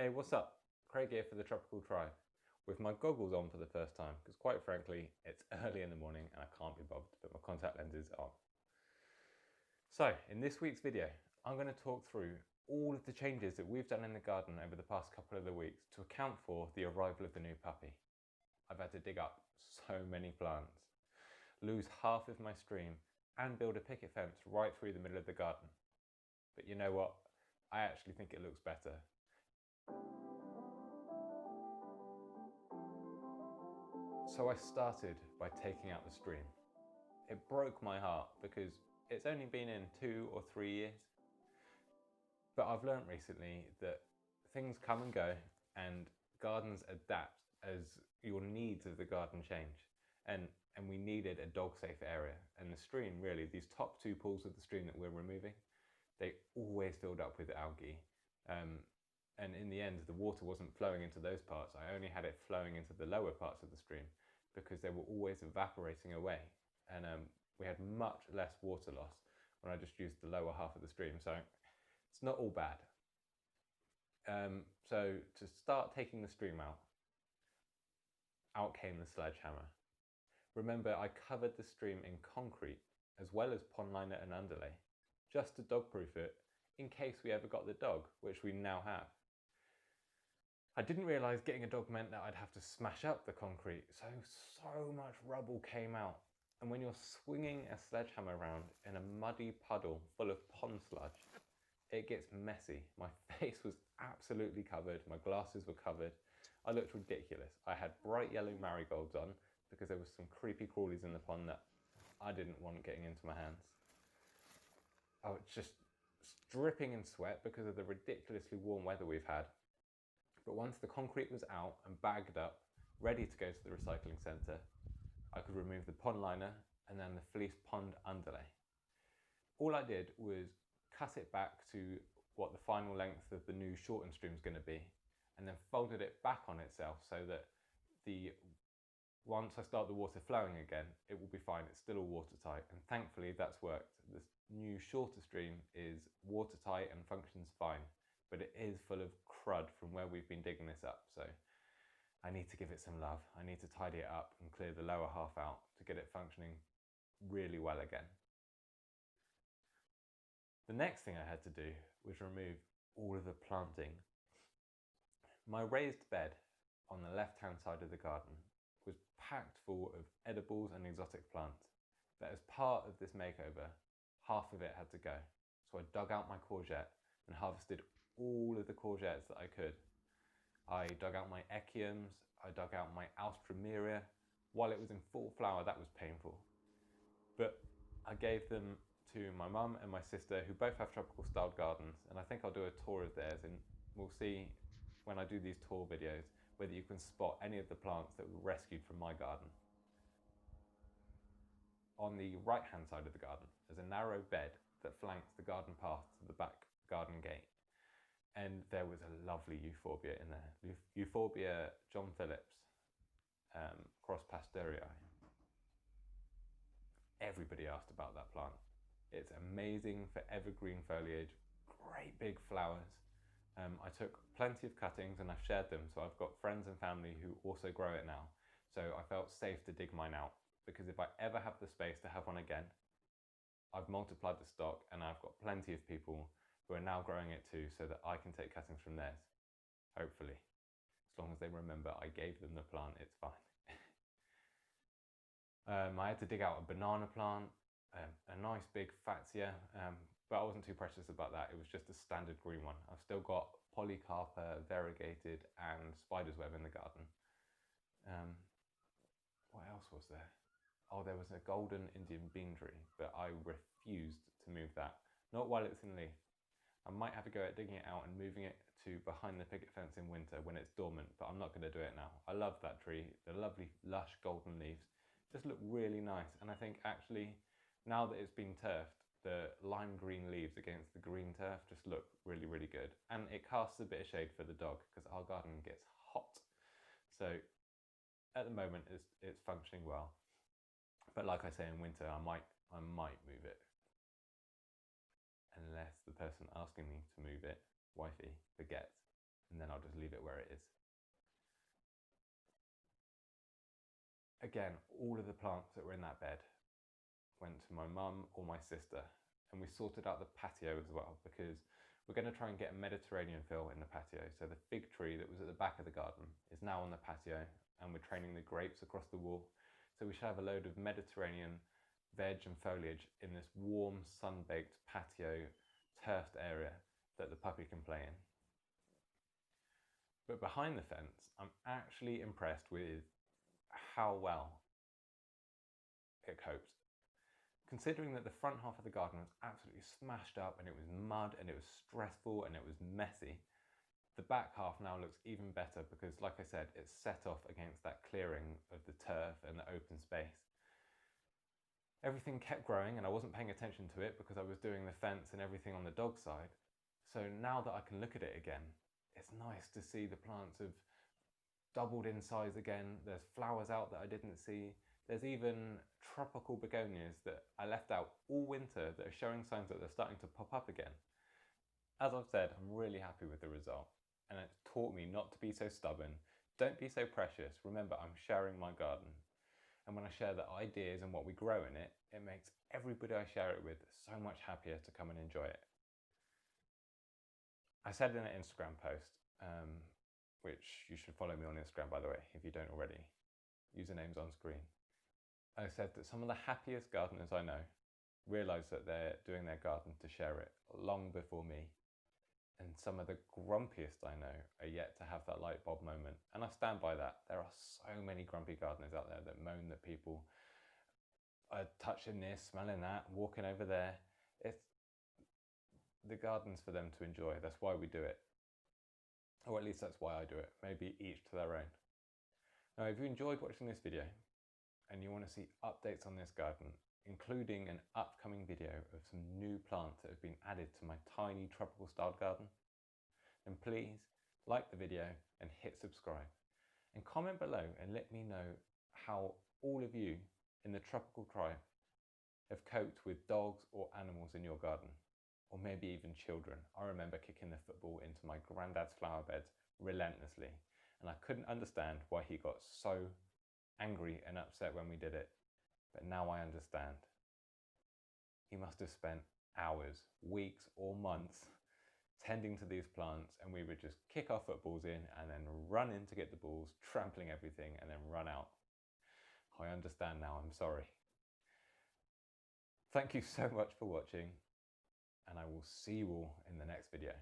Hey, what's up? Craig here for the Tropical Tribe, with my goggles on for the first time, because quite frankly, it's early in the morning and I can't be bothered to put my contact lenses on. So, in this week's video, I'm going to talk through all of the changes that we've done in the garden over the past couple of weeks to account for the arrival of the new puppy. I've had to dig up so many plants, lose half of my stream, and build a picket fence right through the middle of the garden. But you know what? I actually think it looks better. So I started by taking out the stream. It broke my heart because it's only been in 2 or 3 years. But I've learned recently that things come and go and gardens adapt as your needs of the garden change. And we needed a dog safe area. And the stream, really, these top 2 pools of the stream that we're removing, they always filled up with algae. And in the end, the water wasn't flowing into those parts. I only had it flowing into the lower parts of the stream because they were always evaporating away. And we had much less water loss when I just used the lower half of the stream. So it's not all bad. So to start taking the stream out came the sledgehammer. Remember, I covered the stream in concrete as well as pond liner and underlay, just to dog proof it in case we ever got the dog, which we now have. I didn't realise getting a dog meant that I'd have to smash up the concrete, so much rubble came out. And when you're swinging a sledgehammer around in a muddy puddle full of pond sludge, it gets messy. My face was absolutely covered, my glasses were covered. I looked ridiculous. I had bright yellow marigolds on because there was some creepy crawlies in the pond that I didn't want getting into my hands. I was just dripping in sweat because of the ridiculously warm weather we've had. But once the concrete was out and bagged up, ready to go to the recycling centre, I could remove the pond liner and then the fleece pond underlay. All I did was cut it back to what the final length of the new shortened stream is going to be, and then folded it back on itself so that once I start the water flowing again, it will be fine. It's still all watertight, and thankfully that's worked. This new shorter stream is watertight and functions fine, but it is full of crud from where we've been digging this up, so I need to give it some love. I need to tidy it up and clear the lower half out to get it functioning really well again. The next thing I had to do was remove all of the planting. My raised bed on the left-hand side of the garden was packed full of edibles and exotic plants, but as part of this makeover, half of it had to go. So I dug out my courgette and harvested all of the courgettes that I could. I dug out my echiums, I dug out my alstroemeria. While it was in full flower, that was painful. But I gave them to my mum and my sister, who both have tropical styled gardens, and I think I'll do a tour of theirs, and we'll see when I do these tour videos whether you can spot any of the plants that were rescued from my garden. On the right hand side of the garden, there's a narrow bed that flanks the garden path to the back garden gate. And there was a lovely euphorbia in there. Euphorbia John Phillips, cross pasteurei. Everybody asked about that plant. It's amazing for evergreen foliage, great big flowers. I took plenty of cuttings and I've shared them, so I've got friends and family who also grow it now. So I felt safe to dig mine out, because if I ever have the space to have one again, I've multiplied the stock and I've got plenty of people who are now growing it too, so that I can take cuttings from theirs, hopefully. As long as they remember I gave them the plant, it's fine. I had to dig out a banana plant, a nice big fatsia, but I wasn't too precious about that. It was just a standard green one. I've still got polycarpa, variegated, and spider's web in the garden. What else was there? Oh, there was a golden Indian bean tree, but I refused to move that. Not while it's in leaf. I might have a go at digging it out and moving it to behind the picket fence in winter when it's dormant, but I'm not going to do it now. I love that tree. The lovely lush golden leaves just look really nice, and I think actually now that it's been turfed, the lime green leaves against the green turf just look really, really good. And it casts a bit of shade for the dog because our garden gets hot. So at the moment it's functioning well. But like I say, in winter I might move it. Unless the person asking me to move it, wifey, forgets. and then I'll just leave it where it is. Again, all of the plants that were in that bed went to my mum or my sister, and we sorted out the patio as well, because we're going to try and get a Mediterranean feel in the patio. So the fig tree that was at the back of the garden is now on the patio, and we're training the grapes across the wall. So we should have a load of Mediterranean veg and foliage in this warm, sun-baked patio turfed area that the puppy can play in. But behind the fence, I'm actually impressed with how well it coped. Considering that the front half of the garden was absolutely smashed up and it was mud and it was stressful and it was messy, the back half now looks even better because, like I said, it's set off against that clearing of the turf and the open space. Everything kept growing and I wasn't paying attention to it because I was doing the fence and everything on the dog side. So now that I can look at it again, it's nice to see the plants have doubled in size again. There's flowers out that I didn't see. There's even tropical begonias that I left out all winter that are showing signs that they're starting to pop up again. As I've said, I'm really happy with the result, and it's taught me not to be so stubborn. Don't be so precious. Remember, I'm sharing my garden. And when I share the ideas and what we grow in it, it makes everybody I share it with so much happier to come and enjoy it. I said in an Instagram post, which you should follow me on Instagram, by the way, if you don't already. Username's on screen. I said that some of the happiest gardeners I know realise that they're doing their garden to share it long before me. And some of the grumpiest I know are yet to have that light bulb moment. And I stand by that. There are so many grumpy gardeners out there that moan that people are touching this, smelling that, walking over there. The garden's for them to enjoy. That's why we do it. Or at least that's why I do it. Maybe each to their own. Now, if you enjoyed watching this video and you want to see updates on this garden, including an upcoming video of some new plants that have been added to my tiny tropical styled garden, then please like the video and hit subscribe. And comment below and let me know how all of you in the tropical tribe have coped with dogs or animals in your garden, or maybe even children. I remember kicking the football into my granddad's flower beds relentlessly, and I couldn't understand why he got so angry and upset when we did it, but now I understand. He must have spent hours, weeks or months tending to these plants, and we would just kick our footballs in and then run in to get the balls, trampling everything and then run out. I understand now, I'm sorry. Thank you so much for watching, and I will see you all in the next video.